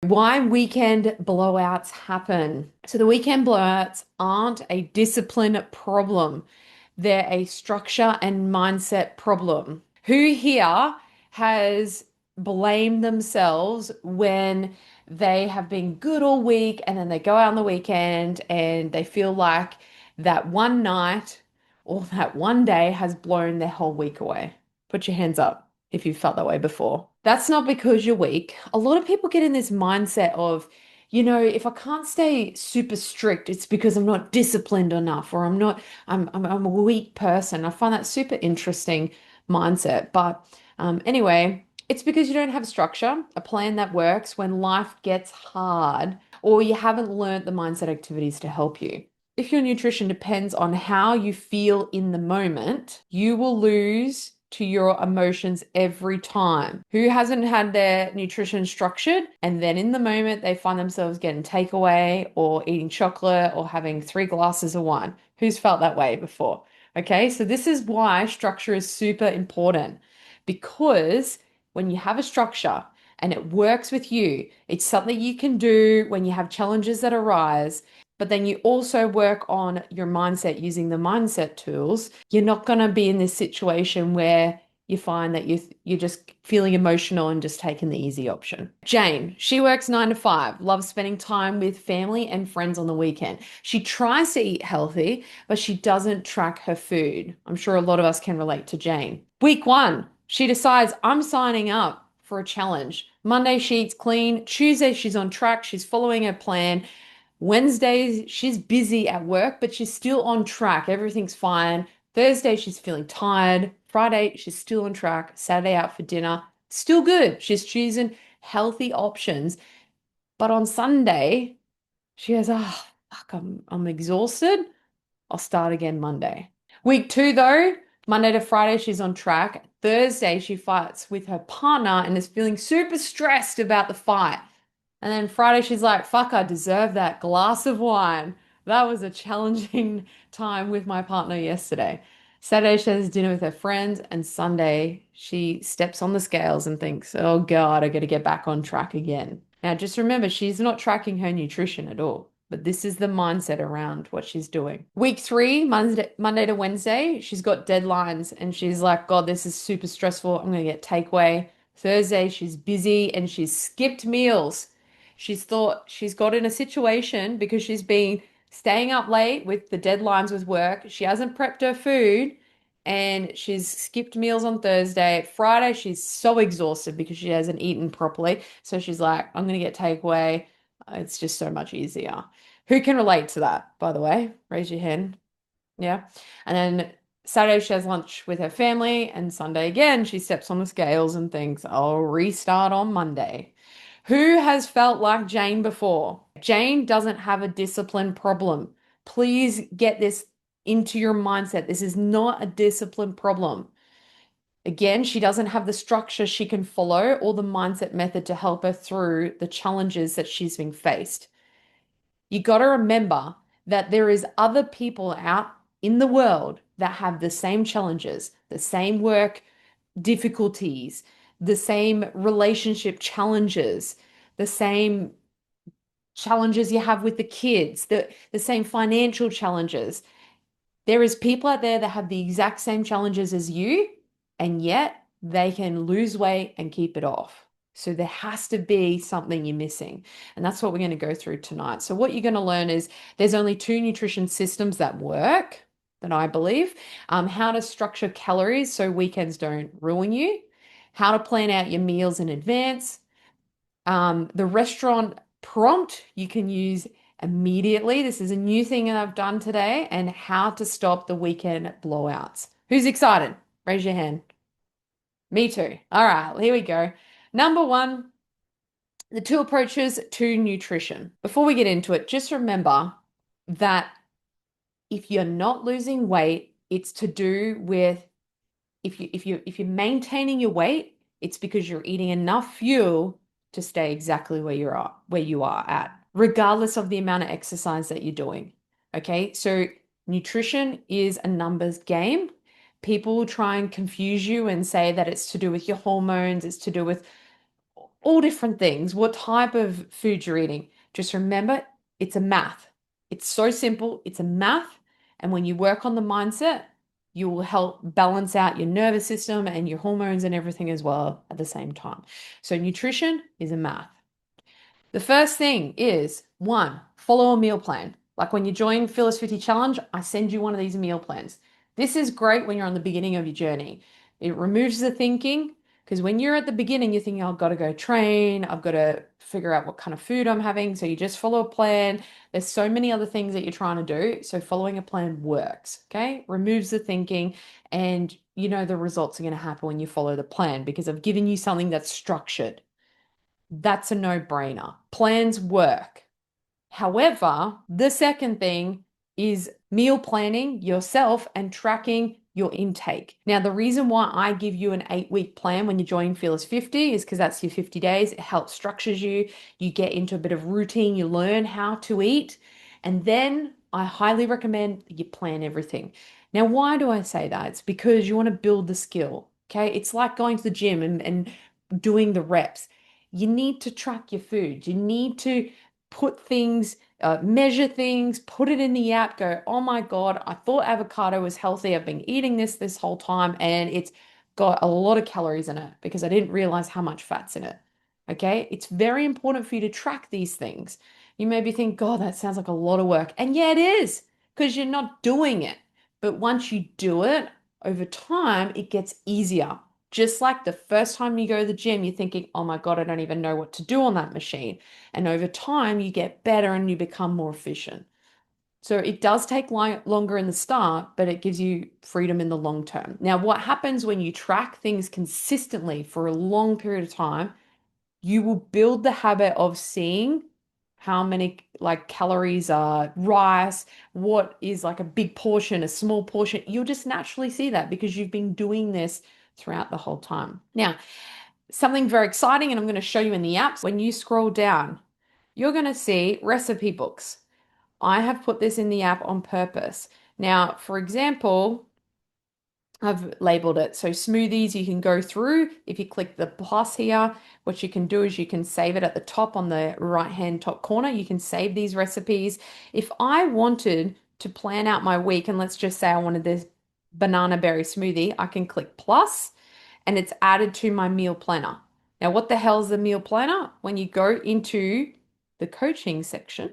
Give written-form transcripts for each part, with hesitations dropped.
Why weekend blowouts happen. So the weekend blowouts aren't a discipline problem. They're a structure and mindset problem. Who here has blamed themselves when they have been good all week and then they go out on the weekend and they feel like that one night or that one day has blown their whole week away? Put your hands up if you've felt that way before. That's not because you're weak. A lot of people get in this mindset of, if I can't stay super strict, it's because I'm not disciplined enough or I'm a weak person. I find that super interesting mindset. But anyway, it's because you don't have structure, a plan that works when life gets hard, or you haven't learned the mindset activities to help you. If your nutrition depends on how you feel in the moment, you will lose to your emotions every time. Who hasn't had their nutrition structured and then in the moment they find themselves getting takeaway or eating chocolate or having 3 glasses of wine? Who's felt that way before? Okay, so this is why structure is super important, because when you have a structure and it works with you, it's something you can do when you have challenges that arise, but then you also work on your mindset using the mindset tools. You're not going to be in this situation where you find that you're just feeling emotional and just taking the easy option. Jane, she works 9 to 5, loves spending time with family and friends on the weekend. She tries to eat healthy, but she doesn't track her food. I'm sure a lot of us can relate to Jane. Week 1, she decides, I'm signing up for a challenge. Monday, she eats clean. Tuesday, she's on track. She's following her plan. Wednesdays, she's busy at work, but she's still on track. Everything's fine. Thursday, she's feeling tired. Friday, she's still on track. Saturday, out for dinner. Still good. She's choosing healthy options. But on Sunday, she goes, oh, fuck, I'm exhausted. I'll start again Monday. Week 2, though, Monday to Friday, she's on track. Thursday, she fights with her partner and is feeling super stressed about the fight. And then Friday, she's like, fuck, I deserve that glass of wine. That was a challenging time with my partner yesterday. Saturday, she has dinner with her friends. And Sunday, she steps on the scales and thinks, oh God, I got to get back on track again. Now, just remember, she's not tracking her nutrition at all. But this is the mindset around what she's doing. Week 3, Monday to Wednesday, she's got deadlines and she's like, God, this is super stressful. I'm going to get takeaway. Thursday, she's busy and she's skipped meals. She's thought she's got in a situation because she's been staying up late with the deadlines with work. She hasn't prepped her food and she's skipped meals on Thursday. Friday, she's so exhausted because she hasn't eaten properly. So she's like, I'm going to get takeaway. It's just so much easier. Who can relate to that, by the way? Raise your hand. Yeah. And then Saturday, she has lunch with her family. And Sunday, again, she steps on the scales and thinks, I'll restart on Monday. Who has felt like Jane before? Jane doesn't have a discipline problem. Please get this into your mindset. This is not a discipline problem. Again, she doesn't have the structure she can follow or the mindset method to help her through the challenges that she's been faced. You got to remember that there is other people out in the world that have the same challenges, the same work difficulties, the same relationship challenges, the same challenges you have with the kids, the same financial challenges. There is people out there that have the exact same challenges as you, and yet they can lose weight and keep it off. So there has to be something you're missing. And that's what we're going to go through tonight. So what you're going to learn is there's only 2 nutrition systems that work, that I believe. How to structure calories so weekends don't ruin you. How to plan out your meals in advance. The restaurant prompt you can use immediately. This is a new thing that I've done today, and how to stop the weekend blowouts. Who's excited? Raise your hand. Me too. All right, here we go. Number 1, the 2 approaches to nutrition. Before we get into it, just remember that if you're not losing weight, it's to do with if you're maintaining your weight, it's because you're eating enough fuel to stay exactly where you are at, regardless of the amount of exercise that you're doing. Okay, so nutrition is a numbers game. People will try and confuse you and say that it's to do with your hormones, it's to do with all different things, what type of food you're eating. Just remember, it's a math. It's so simple. It's a math. And when you work on the mindset, you will help balance out your nervous system and your hormones and everything as well at the same time. So nutrition is a math. The first thing is one, follow a meal plan. Like when you join Phyllis 50 Challenge, I send you one of these meal plans. This is great when you're on the beginning of your journey. It removes the thinking because when you're at the beginning, you're thinking, "Oh, I've got to go train, I've got to figure out what kind of food I'm having." So you just follow a plan. There's so many other things that you're trying to do. So following a plan works, okay? Removes the thinking, and you know the results are going to happen when you follow the plan because I've given you something that's structured. That's a no-brainer. Plans work. However, the second thing is meal planning yourself and tracking your intake. Now, the reason why I give you an 8-week plan when you join Fearless 50 is because that's your 50 days. It helps structures you. You get into a bit of routine. You learn how to eat. And then I highly recommend you plan everything. Now, why do I say that? It's because you want to build the skill. Okay. It's like going to the gym and doing the reps. You need to track your food. You need to put things, measure things, put it in the app, go, oh my God, I thought avocado was healthy. I've been eating this whole time and it's got a lot of calories in it because I didn't realize how much fat's in it. Okay. It's very important for you to track these things. You maybe think, God, that sounds like a lot of work. And yeah, it is because you're not doing it. But once you do it over time, it gets easier. Just like the first time you go to the gym, you're thinking, oh my God, I don't even know what to do on that machine. And over time, you get better and you become more efficient. So it does take longer in the start, but it gives you freedom in the long term. Now, what happens when you track things consistently for a long period of time, you will build the habit of seeing how many like calories are rice, what is like a big portion, a small portion. You'll just naturally see that because you've been doing this throughout the whole time. Now, something very exciting, and I'm going to show you in the apps. When you scroll down, you're going to see recipe books. I have put this in the app on purpose. Now, for example, I've labeled it. So smoothies, you can go through. If you click the plus here, what you can do is you can save it at the top on the right-hand top corner. You can save these recipes. If I wanted to plan out my week, and let's just say I wanted this banana berry smoothie, I can click plus and it's added to my meal planner. Now, what the hell is the meal planner? When you go into the coaching section,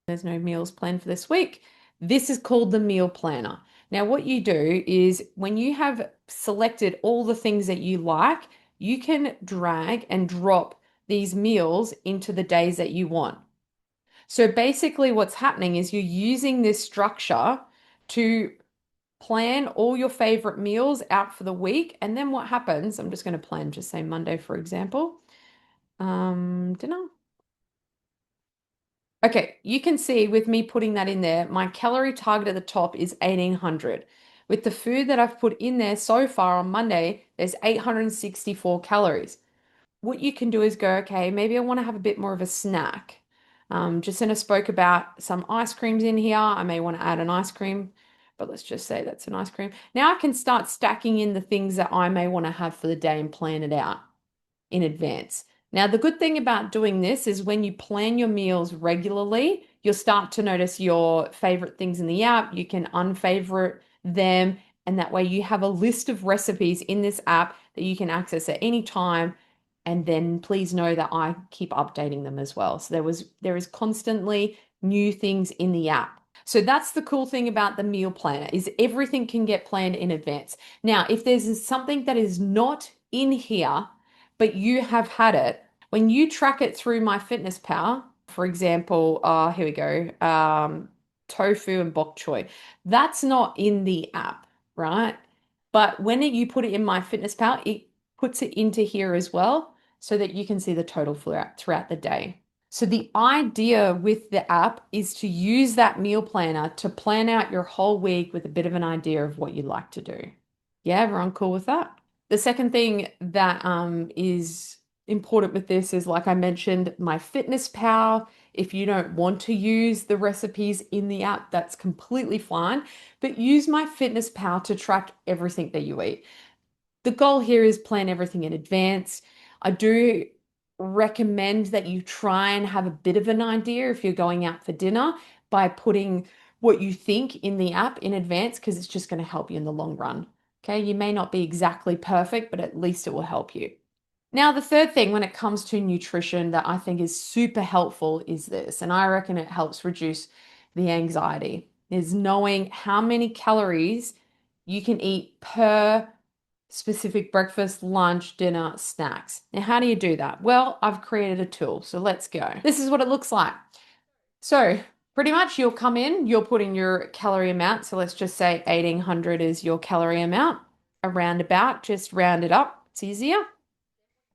there's no meals planned for this week. This is called the meal planner. Now, what you do is when you have selected all the things that you like, you can drag and drop these meals into the days that you want. So basically, what's happening is you're using this structure to plan all your favorite meals out for the week. And then what happens, I'm just going to plan, just say Monday, for example, dinner. Okay, you can see with me putting that in there, my calorie target at the top is 1800. With the food that I've put in there so far on Monday, there's 864 calories. What you can do is go, okay, maybe I want to have a bit more of a snack. Jacinta spoke about some ice creams in here. I may want to add an ice cream, but let's just say that's an ice cream. Now I can start stacking in the things that I may want to have for the day and plan it out in advance. Now, the good thing about doing this is when you plan your meals regularly, you'll start to notice your favorite things in the app. You can unfavorite them, and that way you have a list of recipes in this app that you can access at any time. And then please know that I keep updating them as well. So there is constantly new things in the app. So that's the cool thing about the meal planner is everything can get planned in advance. Now, if there's something that is not in here, but you have had it, when you track it through MyFitnessPal, for example, here we go, tofu and bok choy, that's not in the app, right? But when you put it in MyFitnessPal, it puts it into here as well so that you can see the total throughout the day. So the idea with the app is to use that meal planner to plan out your whole week with a bit of an idea of what you'd like to do. Yeah, everyone cool with that? The second thing that is important with this is, like I mentioned, MyFitnessPal. If you don't want to use the recipes in the app, that's completely fine. But use MyFitnessPal to track everything that you eat. The goal here is plan everything in advance. I do recommend that you try and have a bit of an idea if you're going out for dinner by putting what you think in the app in advance because it's just going to help you in the long run. Okay, you may not be exactly perfect, but at least it will help you. Now, the third thing when it comes to nutrition that I think is super helpful is this, and I reckon it helps reduce the anxiety, is knowing how many calories you can eat per specific breakfast, lunch, dinner, snacks. Now, how do you do that? Well, I've created a tool, so let's go. This is what it looks like. So, pretty much you'll come in, you'll put in your calorie amount. So, let's just say 1800 is your calorie amount, around about, just round it up. It's easier.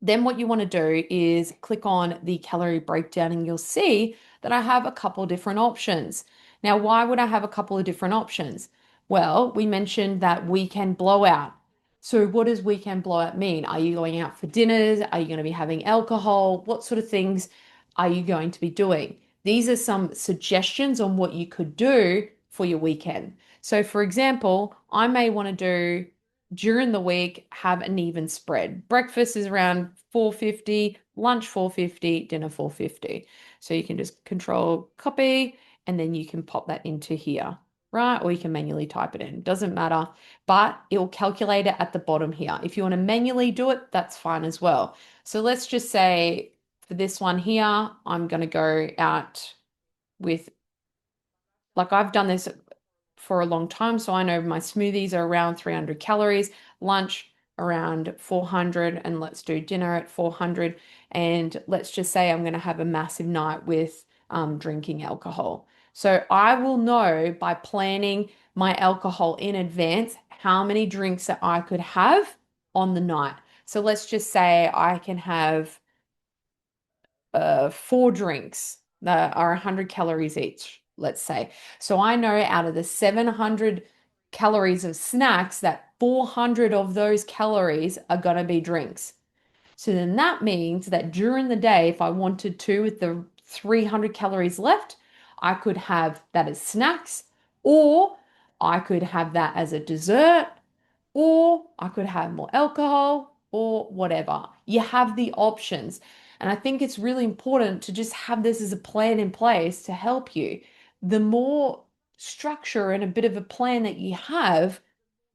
Then what you want to do is click on the calorie breakdown and you'll see that I have a couple different options. Now, why would I have a couple of different options? Well, we mentioned that weekend blowout. So what does weekend blowout mean? Are you going out for dinners? Are you going to be having alcohol? What sort of things are you going to be doing? These are some suggestions on what you could do for your weekend. So for example, I may want to do during the week have an even spread. Breakfast is around 450, lunch 450, dinner 450. So you can just control copy and then you can pop that into here, right? Or you can manually type it in. Doesn't matter, but it will calculate it at the bottom here. If you want to manually do it, that's fine as well. So let's just say for this one here, I'm going to go out with, like I've done this for a long time. So I know my smoothies are around 300 calories, lunch around 400, and let's do dinner at 400. And let's just say I'm going to have a massive night with drinking alcohol. So I will know by planning my alcohol in advance how many drinks that I could have on the night. So let's just say I can have four drinks that are 100 calories each, let's say. So I know out of the 700 calories of snacks that 400 of those calories are going to be drinks. So then that means that during the day, if I wanted to, with the 300 calories left, I could have that as snacks, or I could have that as a dessert, or I could have more alcohol or whatever. You have the options. And I think it's really important to just have this as a plan in place to help you. The more structure and a bit of a plan that you have,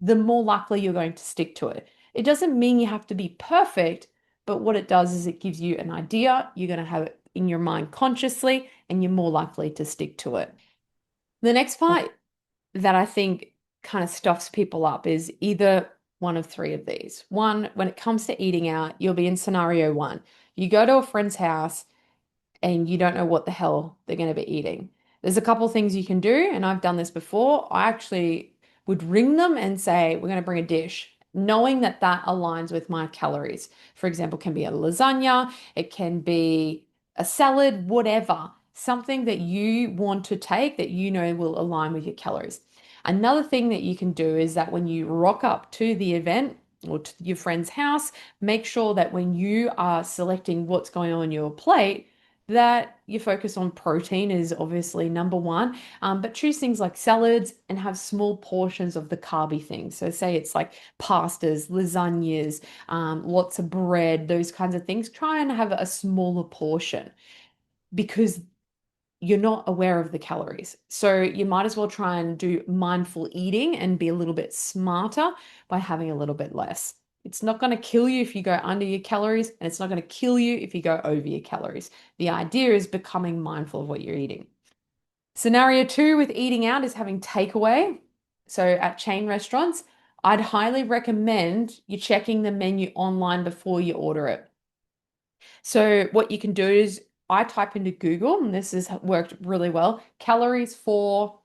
the more likely you're going to stick to it. It doesn't mean you have to be perfect, but what it does is it gives you an idea. You're going to have it in your mind consciously, and you're more likely to stick to it. The next part that I think kind of stuffs people up is either one of three of these. One, when it comes to eating out, you'll be in scenario one. You go to a friend's house and you don't know what the hell they're going to be eating. There's a couple things you can do, and I've done this before. I actually would ring them and say, we're going to bring a dish, knowing that that aligns with my calories. For example, it can be a lasagna, it can be a salad, whatever, something that you want to take that you know will align with your calories. Another thing that you can do is that when you rock up to the event or to your friend's house, make sure that when you are selecting what's going on your plate, that you focus on protein is obviously number one, but choose things like salads and have small portions of the carby things. So say it's like pastas, lasagnas, lots of bread, those kinds of things. Try and have a smaller portion because you're not aware of the calories. So you might as well try and do mindful eating and be a little bit smarter by having a little bit less. It's not going to kill you if you go under your calories, and it's not going to kill you if you go over your calories. The idea is becoming mindful of what you're eating. Scenario two with eating out is having takeaway. So at chain restaurants, I'd highly recommend you checking the menu online before you order it. So what you can do is I type into Google, and this has worked really well, calories for,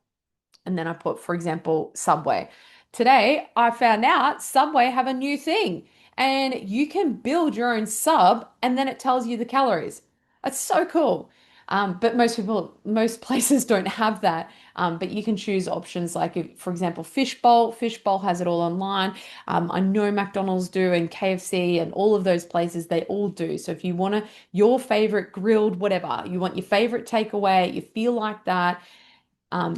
and then I put, for example, Subway. Today, I found out Subway have a new thing, and you can build your own sub, and then it tells you the calories. It's so cool. But most places don't have that. But you can choose options like, if, for example, Fishbowl. Fishbowl has it all online. I know McDonald's do, and KFC, and all of those places, they all do. So if you want to, your favorite grilled, whatever, you want your favorite takeaway, you feel like that,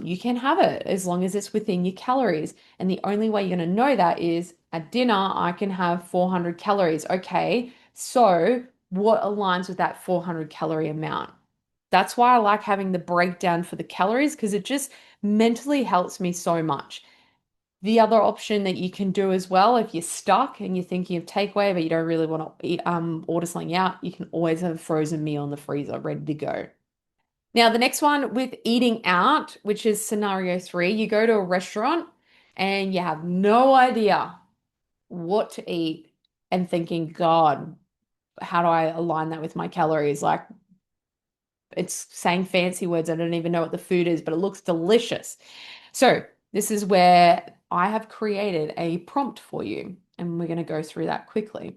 you can have it as long as it's within your calories. And the only way you're going to know that is at dinner, I can have 400 calories. Okay, So, what aligns with that 400 calorie amount? That's why I like having the breakdown for the calories because it just mentally helps me so much. The other option that you can do as well, if you're stuck and you're thinking of takeaway, but you don't really want to eat, order something out, you can always have a frozen meal in the freezer ready to go. Now, the next one with eating out, which is scenario three, you go to a restaurant and you have no idea what to eat and thinking, God, how do I align that with my calories? Like it's saying fancy words. I don't even know what the food is, but it looks delicious. So, this is where I have created a prompt for you, and we're going to go through that quickly.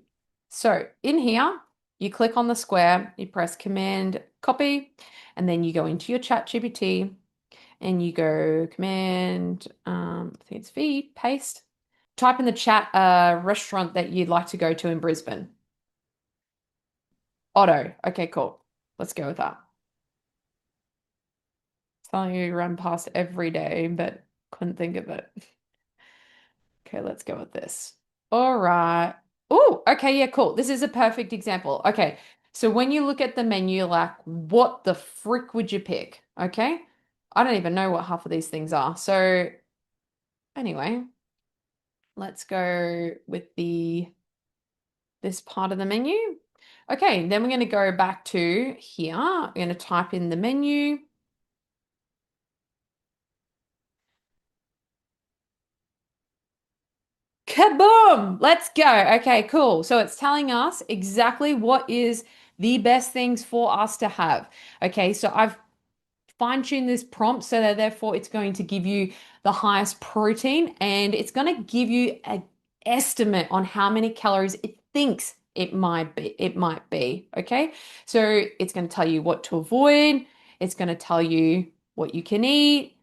So, in here, you click on the square, you press Command Copy, and then you go into your Chat GPT and you go Command, I think it's V, paste. Type in the chat a restaurant that you'd like to go to in Brisbane. Otto. Okay, cool. Let's go with that. Telling you run past every day, but couldn't think of it. Okay, let's go with this. All right. Oh, okay, yeah, cool. This is a perfect example. Okay, so when you look at the menu, like, what the frick would you pick? Okay, I don't even know what half of these things are. So, anyway, let's go with the this part of the menu. Okay, then we're going to go back to here. We're going to type in the menu. Kaboom! Let's go. Okay, cool. So it's telling us exactly what is the best things for us to have. Okay, so I've fine-tune this prompt so that therefore it's going to give you the highest protein and it's going to give you an estimate on how many calories it thinks it might be, okay? So it's going to tell you what to avoid, it's going to tell you what you can eat.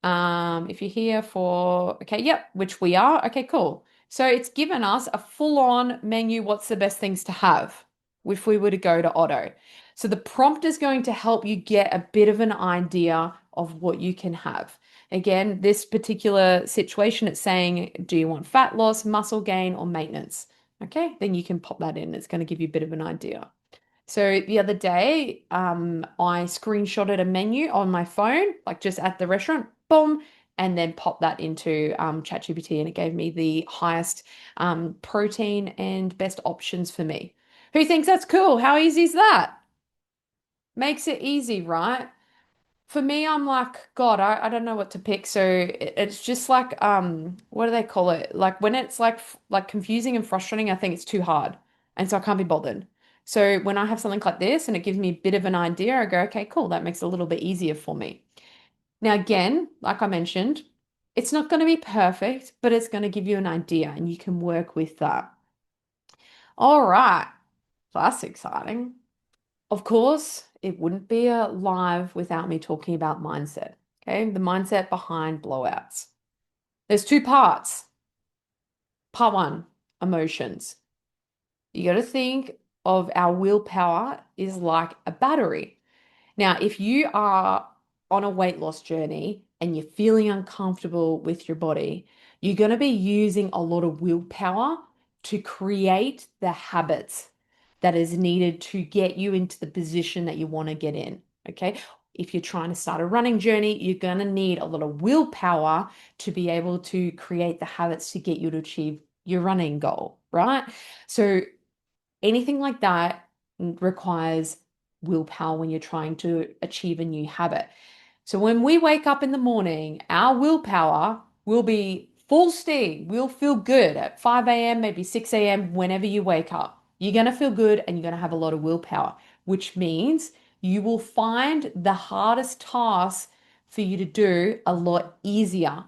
If you're here for, okay, yep, which we are. Okay, cool. So it's given us a full-on menu, what's the best things to have if we were to go to Otto. So the prompt is going to help you get a bit of an idea of what you can have. Again, this particular situation, it's saying, do you want fat loss, muscle gain, or maintenance? Okay, then you can pop that in. It's going to give you a bit of an idea. So the other day, I screenshotted a menu on my phone, like just at the restaurant, boom, and then popped that into ChatGPT, and it gave me the highest protein and best options for me. Who thinks that's cool? How easy is that? Makes it easy, right? For me, I'm like, God, I don't know what to pick. So it's just like, what do they call it? Like when it's like confusing and frustrating, I think it's too hard. And so I can't be bothered. So when I have something like this and it gives me a bit of an idea, I go, okay, cool. That makes it a little bit easier for me. Now, again, like I mentioned, it's not going to be perfect, but it's going to give you an idea and you can work with that. All right. That's exciting. Of course, it wouldn't be a live without me talking about mindset. Okay, the mindset behind blowouts. There's two parts. Part one, emotions. You got to think of our willpower is like a battery. Now, if you are on a weight loss journey and you're feeling uncomfortable with your body, you're going to be using a lot of willpower to create the habits that is needed to get you into the position that you want to get in. Okay. If you're trying to start a running journey, you're going to need a lot of willpower to be able to create the habits to get you to achieve your running goal, right? So anything like that requires willpower when you're trying to achieve a new habit. So when we wake up in the morning, our willpower will be full steam. We'll feel good at 5 a.m., maybe 6 a.m., whenever you wake up. You're going to feel good and you're going to have a lot of willpower, which means you will find the hardest tasks for you to do a lot easier.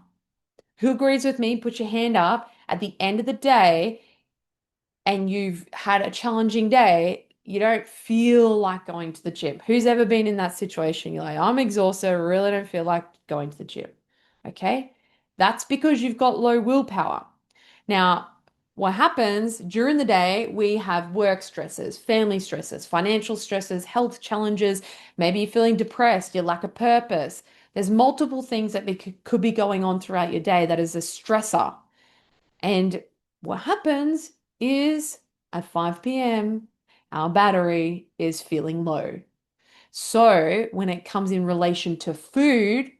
Who agrees with me? Put your hand up. At the end of the day, and you've had a challenging day, you don't feel like going to the gym. Who's ever been in that situation? You're like, I'm exhausted, I really don't feel like going to the gym. Okay? That's because you've got low willpower. Now, what happens during the day, we have work stresses, family stresses, financial stresses, health challenges. Maybe you're feeling depressed, you lack a purpose. There's multiple things that could be going on throughout your day that is a stressor. And what happens is at 5 p.m., our battery is feeling low. So when it comes in relation to food,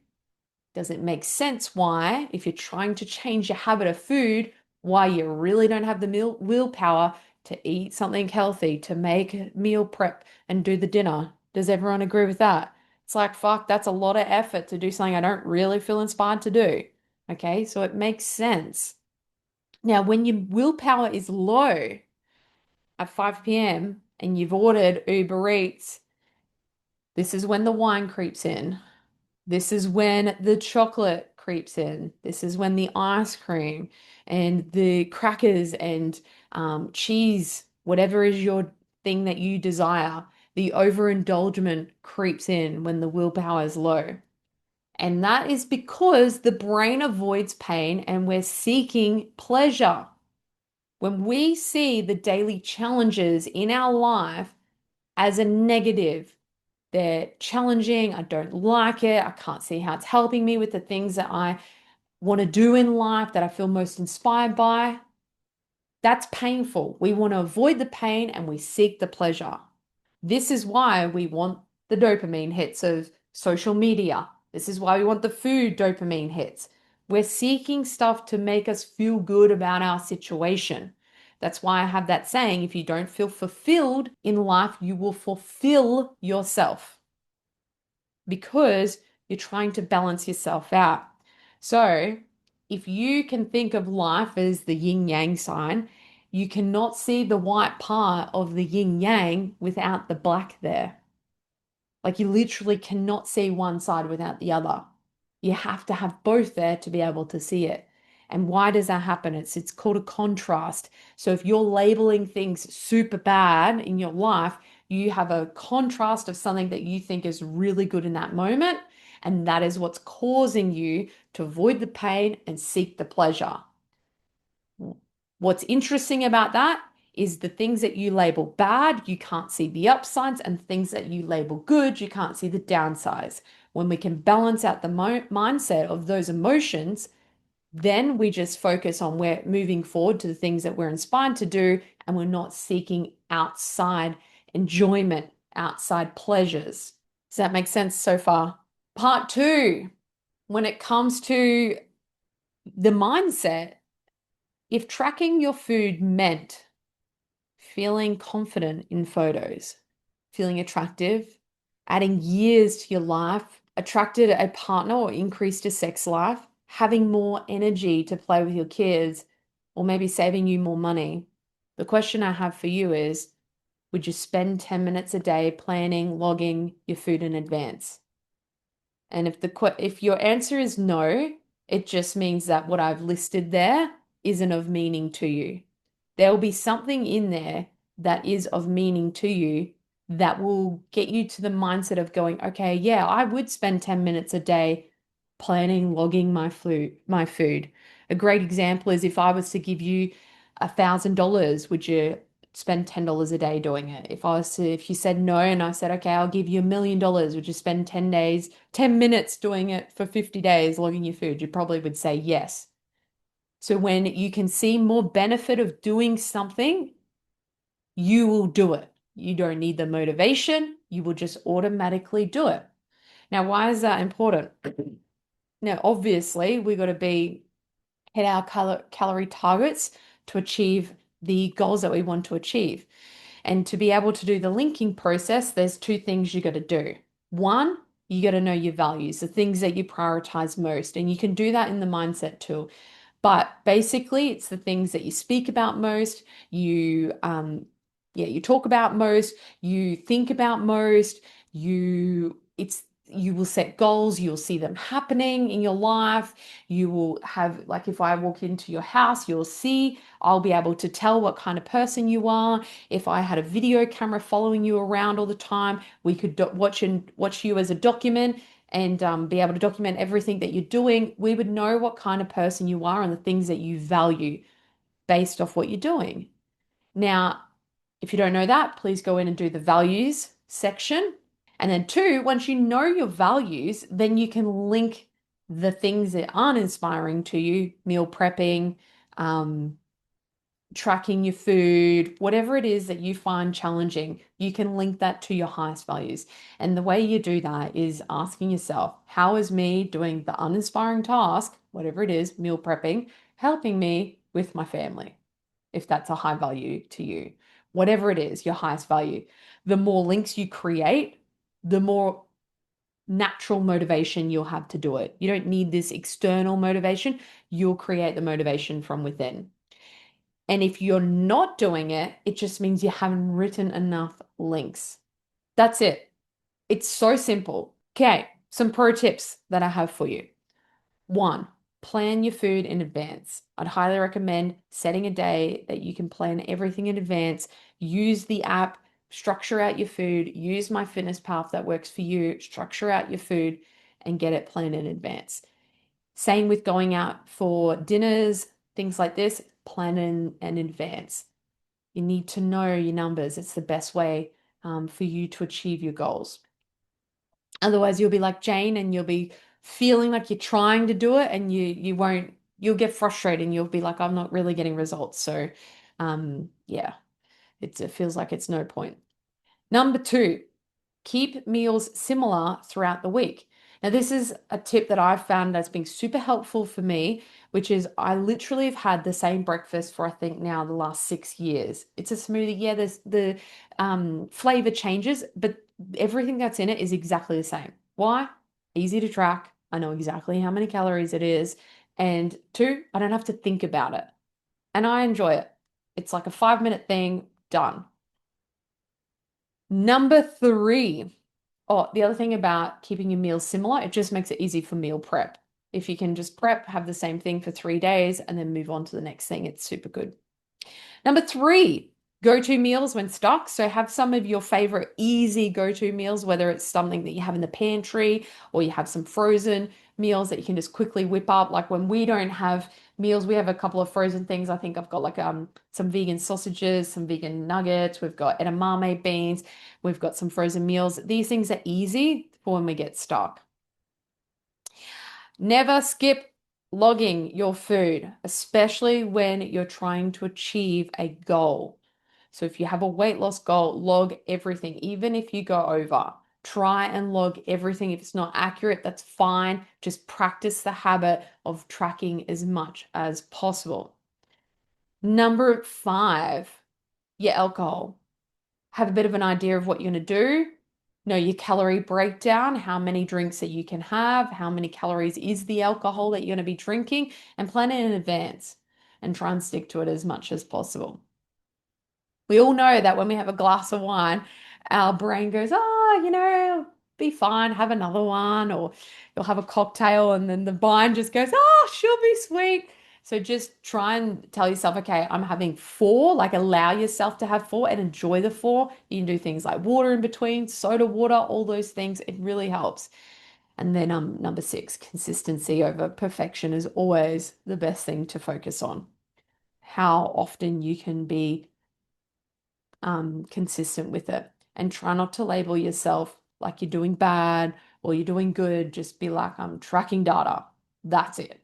does it make sense why, if you're trying to change your habit of food, why you really don't have the willpower to eat something healthy, to make meal prep and do the dinner? Does everyone agree with that? It's like, fuck, that's a lot of effort to do something I don't really feel inspired to do. Okay, so it makes sense. Now, when your willpower is low at 5 p.m. and you've ordered Uber Eats, this is when the wine creeps in. This is when the chocolate creeps in. This is when the ice cream and the crackers and cheese, whatever is your thing that you desire, the overindulgence creeps in when the willpower is low. And that is because the brain avoids pain and we're seeking pleasure. When we see the daily challenges in our life as a negative, they're challenging. I don't like it. I can't see how it's helping me with the things that I want to do in life that I feel most inspired by. That's painful. We want to avoid the pain and we seek the pleasure. This is why we want the dopamine hits of social media. This is why we want the food dopamine hits. We're seeking stuff to make us feel good about our situation. That's why I have that saying, if you don't feel fulfilled in life, you will fulfill yourself because you're trying to balance yourself out. So, if you can think of life as the yin yang sign, you cannot see the white part of the yin yang without the black there. Like you literally cannot see one side without the other. You have to have both there to be able to see it. And why does that happen? It's called a contrast. So if you're labeling things super bad in your life, you have a contrast of something that you think is really good in that moment. And that is what's causing you to avoid the pain and seek the pleasure. What's interesting about that is the things that you label bad, you can't see the upsides, and things that you label good, you can't see the downsides. When we can balance out the mindset of those emotions, then we just focus on we're moving forward to the things that we're inspired to do, and we're not seeking outside enjoyment, outside pleasures. Does that make sense so far? Part two, when it comes to the mindset, if tracking your food meant feeling confident in photos, feeling attractive, adding years to your life, attracted a partner or increased your sex life, having more energy to play with your kids, or maybe saving you more money. The question I have for you is, would you spend 10 minutes a day planning, logging your food in advance? And if your answer is no, it just means that what I've listed there isn't of meaning to you. There will be something in there that is of meaning to you that will get you to the mindset of going, okay, yeah, I would spend 10 minutes a day planning, logging my food. A great example is if I was to give you $1,000, would you spend $10 a day doing it? If you said no and I said, okay, I'll give you $1 million, would you spend 10 days, 10 minutes doing it for 50 days, logging your food? You probably would say yes. So when you can see more benefit of doing something, you will do it. You don't need the motivation. You will just automatically do it. Now, why is that important? Now, obviously, we got to hit our calorie targets to achieve the goals that we want to achieve. And to be able to do the linking process, there's two things you got to do. One, you got to know your values, the things that you prioritize most. And you can do that in the mindset tool. But basically, it's the things that you speak about most, you talk about most, you think about most, you will set goals, you'll see them happening in your life. You will have, like, if I walk into your house, I'll be able to tell what kind of person you are. If I had a video camera following you around all the time, we could watch you as a document and be able to document everything that you're doing. We would know what kind of person you are and the things that you value based off what you're doing. Now, if you don't know that, please go in and do the values section. And then two, once you know your values, then you can link the things that aren't inspiring to you, meal prepping, tracking your food, whatever it is that you find challenging, you can link that to your highest values. And the way you do that is asking yourself, how is me doing the uninspiring task, whatever it is, meal prepping, helping me with my family? If that's a high value to you, whatever it is, your highest value, the more links you create, the more natural motivation you'll have to do it. You don't need this external motivation. You'll create the motivation from within. And if you're not doing it, it just means you haven't written enough links. That's it. It's so simple. Okay, some pro tips that I have for you. One, plan your food in advance. I'd highly recommend setting a day that you can plan everything in advance. Use the app, structure out your food, use my fitness path that works for you, structure out your food and get it planned in advance. Same with going out for dinners, things like this, plan in advance. You need to know your numbers. It's the best way for you to achieve your goals. Otherwise, you'll be like Jane and you'll be feeling like you're trying to do it and you won't, you'll get frustrated and you'll be like, I'm not really getting results. So yeah, it feels like it's no point. Number two, keep meals similar throughout the week. Now, this is a tip that I've found that's been super helpful for me, which is I literally have had the same breakfast for I think now the last 6 years. It's a smoothie. Yeah, there's the flavor changes, but everything that's in it is exactly the same. Why? Easy to track. I know exactly how many calories it is. And two, I don't have to think about it. And I enjoy it. It's like a 5 minute thing, done. Number three. Oh, the other thing about keeping your meals similar, it just makes it easy for meal prep. If you can just prep, have the same thing for 3 days, and then move on to the next thing, it's super good. Number three, go-to meals when stuck. So have some of your favorite easy go-to meals, whether it's something that you have in the pantry or you have some frozen meals that you can just quickly whip up. Like when we don't have meals, we have a couple of frozen things. I think I've got like some vegan sausages, some vegan nuggets. We've got edamame beans. We've got some frozen meals. These things are easy for when we get stuck. Never skip logging your food, especially when you're trying to achieve a goal. So if you have a weight loss goal, log everything, even if you go over. Try and log everything. If it's not accurate, that's fine. Just practice the habit of tracking as much as possible. Number five, your alcohol. Have a bit of an idea of what you're going to do. Know your calorie breakdown, how many drinks that you can have, how many calories is the alcohol that you're going to be drinking, and plan it in advance and try and stick to it as much as possible. We all know that when we have a glass of wine, our brain goes, oh, be fine, have another one, or you'll have a cocktail and then the mind just goes, oh, she'll be sweet. So just try and tell yourself, okay, I'm having four, like allow yourself to have four and enjoy the four. You can do things like water in between, soda water, all those things. It really helps. And then number six, consistency over perfection is always the best thing to focus on. How often you can be consistent with it and try not to label yourself like you're doing bad or you're doing good. Just be like, I'm tracking data. That's it.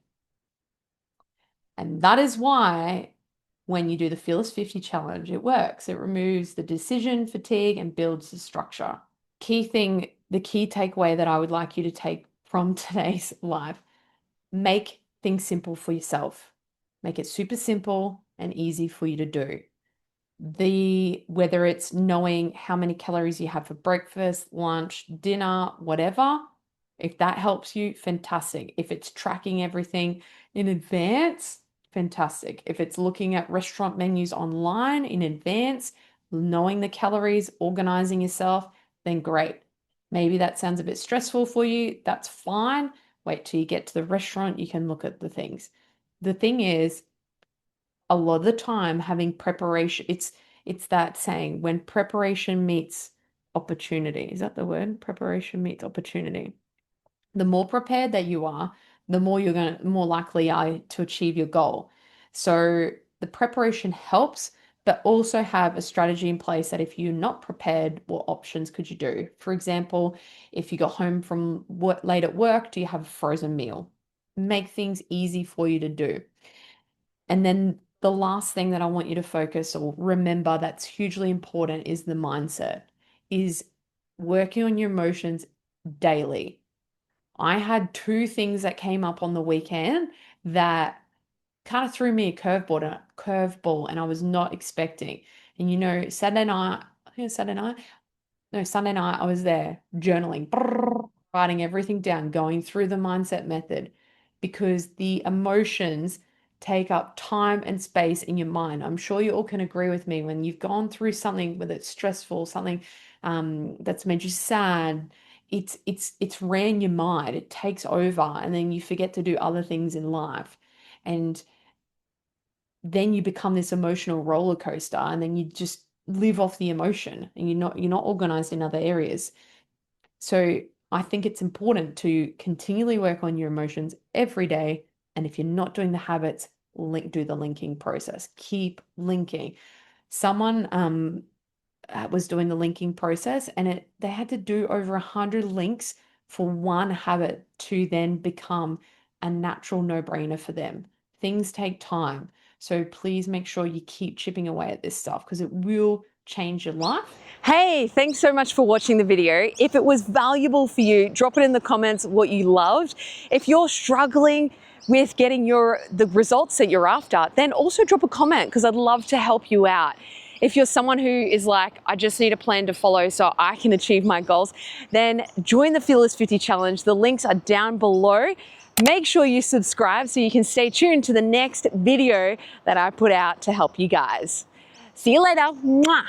And that is why when you do the Fearless 50 challenge, it works. It removes the decision fatigue and builds the structure. Key thing, the key takeaway that I would like you to take from today's live, make things simple for yourself. Make it super simple and easy for you to do. Whether it's knowing how many calories you have for breakfast, lunch, dinner, whatever, if that helps you, fantastic. If it's tracking everything in advance, fantastic. If it's looking at restaurant menus online in advance, knowing the calories, organizing yourself, then great. Maybe that sounds a bit stressful for you. That's fine. Wait till you get to the restaurant, you can look at the things. The thing is, a lot of the time having preparation, it's that saying, when preparation meets opportunity. Is that the word? Preparation meets opportunity. The more prepared that you are, the more likely are to achieve your goal. So the preparation helps, but also have a strategy in place that if you're not prepared, what options could you do? For example, if you got home from work late at work, do you have a frozen meal? Make things easy for you to do. And then the last thing that I want you to focus or remember that's hugely important is the mindset, is working on your emotions daily. I had two things that came up on the weekend that kind of threw me a curveball and I was not expecting. And Saturday night, I think it was Saturday night, no, Sunday night, I was there journaling, writing everything down, going through the mindset method because the emotions take up time and space in your mind. I'm sure you all can agree with me when you've gone through something, whether it's stressful, something that's made you sad, it's ran your mind, it takes over, and then you forget to do other things in life. And then you become this emotional roller coaster, and then you just live off the emotion and you're not organized in other areas. So I think it's important to continually work on your emotions every day. And if you're not doing the habits, do the linking process. Keep linking. Someone was doing the linking process, and they had to do over 100 links for one habit to then become a natural no-brainer for them. Things take time. So please make sure you keep chipping away at this stuff because it will change your life. Hey, thanks so much for watching the video. If it was valuable for you, drop it in the comments what you loved. If you're struggling with getting the results that you're after, then also drop a comment because I'd love to help you out. If you're someone who is like, I just need a plan to follow so I can achieve my goals, then join the Fearless 50 Challenge. The links are down below. Make sure you subscribe so you can stay tuned to the next video that I put out to help you guys. See you later. Mwah.